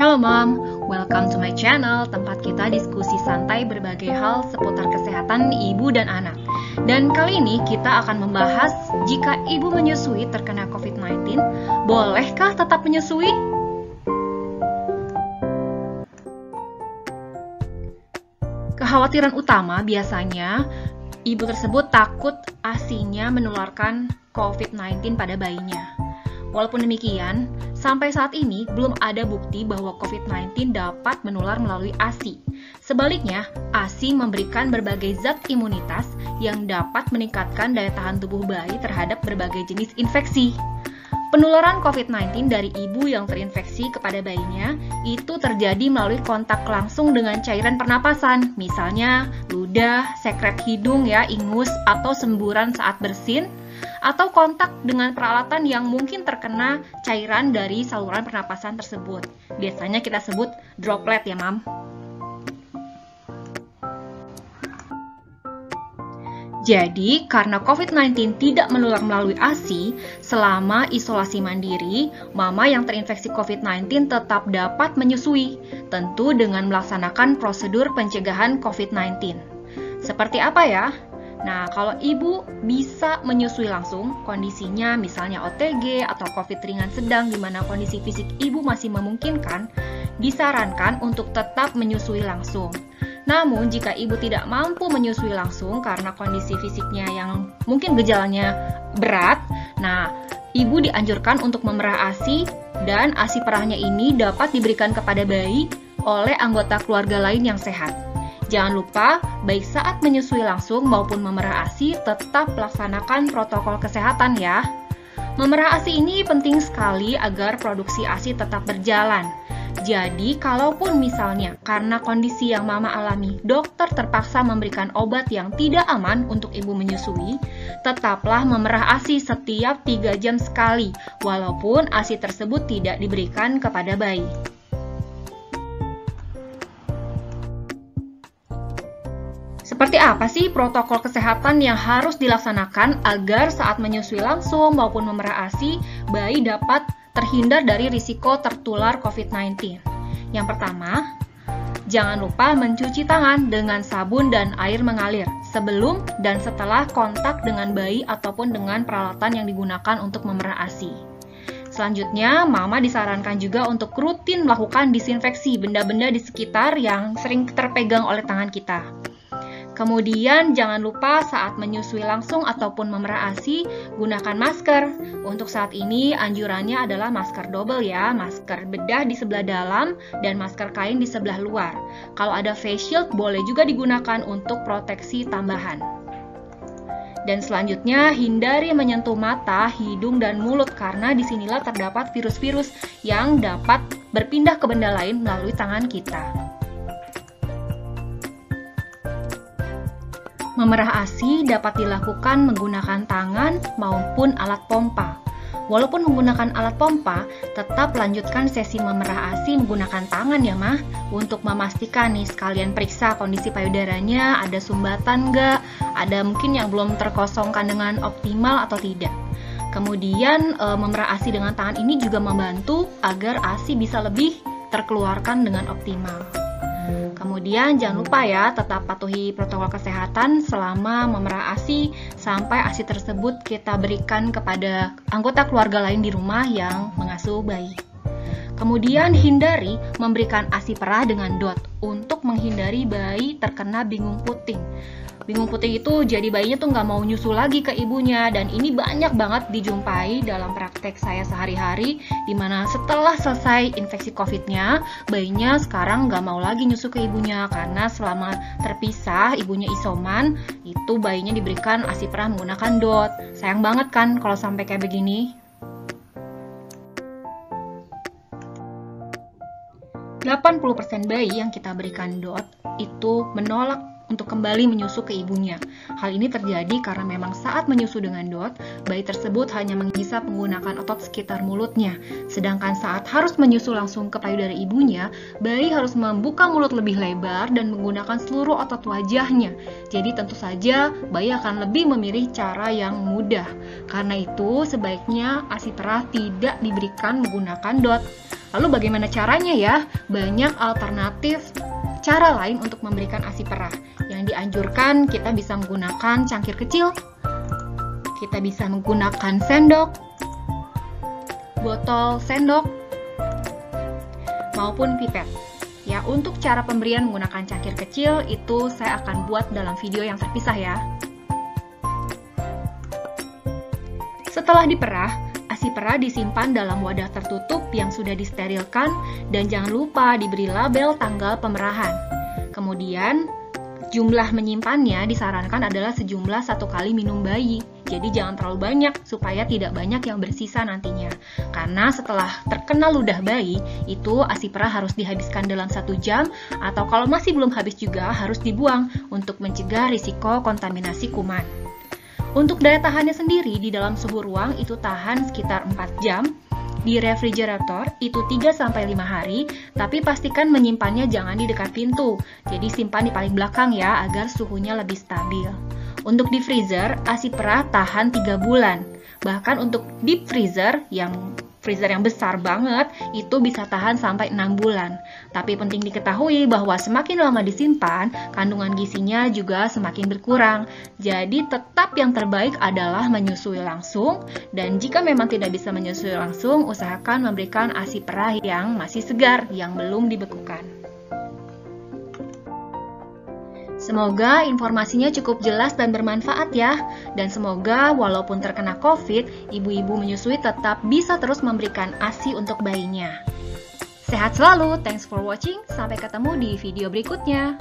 Hello Mom, welcome to my channel, tempat kita diskusi santai berbagai hal seputar kesehatan ibu dan anak. Dan kali ini kita akan membahas jika ibu menyusui terkena COVID-19, bolehkah tetap menyusui? Kekhawatiran utama biasanya ibu tersebut takut ASI-nya menularkan COVID-19 pada bayinya. Walaupun demikian, sampai saat ini belum ada bukti bahwa COVID-19 dapat menular melalui ASI. Sebaliknya, ASI memberikan berbagai zat imunitas yang dapat meningkatkan daya tahan tubuh bayi terhadap berbagai jenis infeksi. Penularan COVID-19 dari ibu yang terinfeksi kepada bayinya itu terjadi melalui kontak langsung dengan cairan pernapasan, misalnya ludah, sekret hidung ingus, atau semburan saat bersin, atau kontak dengan peralatan yang mungkin terkena cairan dari saluran pernapasan tersebut. Biasanya kita sebut droplet ya, Mam. Jadi, karena COVID-19 tidak menular melalui ASI, selama isolasi mandiri, mama yang terinfeksi COVID-19 tetap dapat menyusui, tentu dengan melaksanakan prosedur pencegahan COVID-19. Seperti apa ya? Nah, kalau ibu bisa menyusui langsung, kondisinya misalnya OTG atau COVID ringan sedang di mana kondisi fisik ibu masih memungkinkan, disarankan untuk tetap menyusui langsung. Namun, jika ibu tidak mampu menyusui langsung karena kondisi fisiknya yang mungkin gejalanya berat, ibu dianjurkan untuk memerah ASI dan ASI perahnya ini dapat diberikan kepada bayi oleh anggota keluarga lain yang sehat. Jangan lupa, baik saat menyusui langsung maupun memerah ASI, tetap laksanakan protokol kesehatan ya. Memerah ASI ini penting sekali agar produksi ASI tetap berjalan. Jadi, kalaupun misalnya karena kondisi yang mama alami, dokter terpaksa memberikan obat yang tidak aman untuk ibu menyusui, tetaplah memerah ASI setiap 3 jam sekali, walaupun ASI tersebut tidak diberikan kepada bayi. Seperti apa sih protokol kesehatan yang harus dilaksanakan agar saat menyusui langsung maupun memerah ASI, bayi dapat terhindar dari risiko tertular COVID-19? Yang pertama, jangan lupa mencuci tangan dengan sabun dan air mengalir sebelum dan setelah kontak dengan bayi ataupun dengan peralatan yang digunakan untuk memerah ASI. Selanjutnya, mama disarankan juga untuk rutin melakukan disinfeksi benda-benda di sekitar yang sering terpegang oleh tangan kita. Kemudian jangan lupa saat menyusui langsung ataupun memerah ASI, gunakan masker. Untuk saat ini anjurannya adalah masker double ya, masker bedah di sebelah dalam dan masker kain di sebelah luar. Kalau ada face shield boleh juga digunakan untuk proteksi tambahan. Dan selanjutnya hindari menyentuh mata, hidung, dan mulut karena disinilah terdapat virus-virus yang dapat berpindah ke benda lain melalui tangan kita. Memerah ASI dapat dilakukan menggunakan tangan maupun alat pompa. Walaupun menggunakan alat pompa, tetap lanjutkan sesi memerah ASI menggunakan tangan ya Mah, untuk memastikan nih sekalian periksa kondisi payudaranya, ada sumbatan nggak, ada mungkin yang belum terkosongkan dengan optimal atau tidak. Kemudian memerah ASI dengan tangan ini juga membantu agar ASI bisa lebih terkeluarkan dengan optimal. Kemudian jangan lupa ya, tetap patuhi protokol kesehatan selama memerah ASI sampai ASI tersebut kita berikan kepada anggota keluarga lain di rumah yang mengasuh bayi. Kemudian hindari memberikan ASI perah dengan DOT untuk menghindari bayi terkena bingung puting. Bingung puting itu jadi bayinya tuh nggak mau nyusu lagi ke ibunya, dan ini banyak banget dijumpai dalam praktek saya sehari-hari, dimana setelah selesai infeksi COVID-nya, bayinya sekarang nggak mau lagi nyusu ke ibunya karena selama terpisah, ibunya isoman, itu bayinya diberikan ASI perah menggunakan DOT. Sayang banget kan kalau sampai kayak begini. 80% bayi yang kita berikan DOT itu menolak untuk kembali menyusu ke ibunya. Hal ini terjadi karena memang saat menyusu dengan DOT, bayi tersebut hanya menghisap menggunakan otot sekitar mulutnya. Sedangkan saat harus menyusu langsung ke payudara ibunya, bayi harus membuka mulut lebih lebar dan menggunakan seluruh otot wajahnya. Jadi tentu saja bayi akan lebih memilih cara yang mudah. Karena itu sebaiknya ASI perah tidak diberikan menggunakan DOT. Lalu bagaimana caranya ya? Banyak alternatif cara lain untuk memberikan ASI perah. Yang dianjurkan kita bisa menggunakan cangkir kecil, kita bisa menggunakan sendok, botol sendok, maupun pipet. Ya, untuk cara pemberian menggunakan cangkir kecil itu saya akan buat dalam video yang terpisah ya. Setelah diperah, ASI perah disimpan dalam wadah tertutup yang sudah disterilkan dan jangan lupa diberi label tanggal pemerahan. Kemudian, jumlah menyimpannya disarankan adalah sejumlah 1 kali minum bayi. Jadi jangan terlalu banyak supaya tidak banyak yang bersisa nantinya. Karena setelah terkena ludah bayi, itu ASI perah harus dihabiskan dalam 1 jam atau kalau masih belum habis juga harus dibuang untuk mencegah risiko kontaminasi kuman. Untuk daya tahannya sendiri di dalam suhu ruang itu tahan sekitar 4 jam, di refrigerator itu 3-5 hari, tapi pastikan menyimpannya jangan di dekat pintu, jadi simpan di paling belakang ya agar suhunya lebih stabil. Untuk di freezer, ASI perah tahan 3 bulan, bahkan untuk deep freezer yang besar banget itu bisa tahan sampai 6 bulan. Tapi penting diketahui bahwa semakin lama disimpan, kandungan gizinya juga semakin berkurang. Jadi tetap yang terbaik adalah menyusui langsung, dan jika memang tidak bisa menyusui langsung, usahakan memberikan ASI perah yang masih segar, yang belum dibekukan. Semoga informasinya cukup jelas dan bermanfaat ya. Dan semoga walaupun terkena COVID, ibu-ibu menyusui tetap bisa terus memberikan ASI untuk bayinya. Sehat selalu, thanks for watching, sampai ketemu di video berikutnya.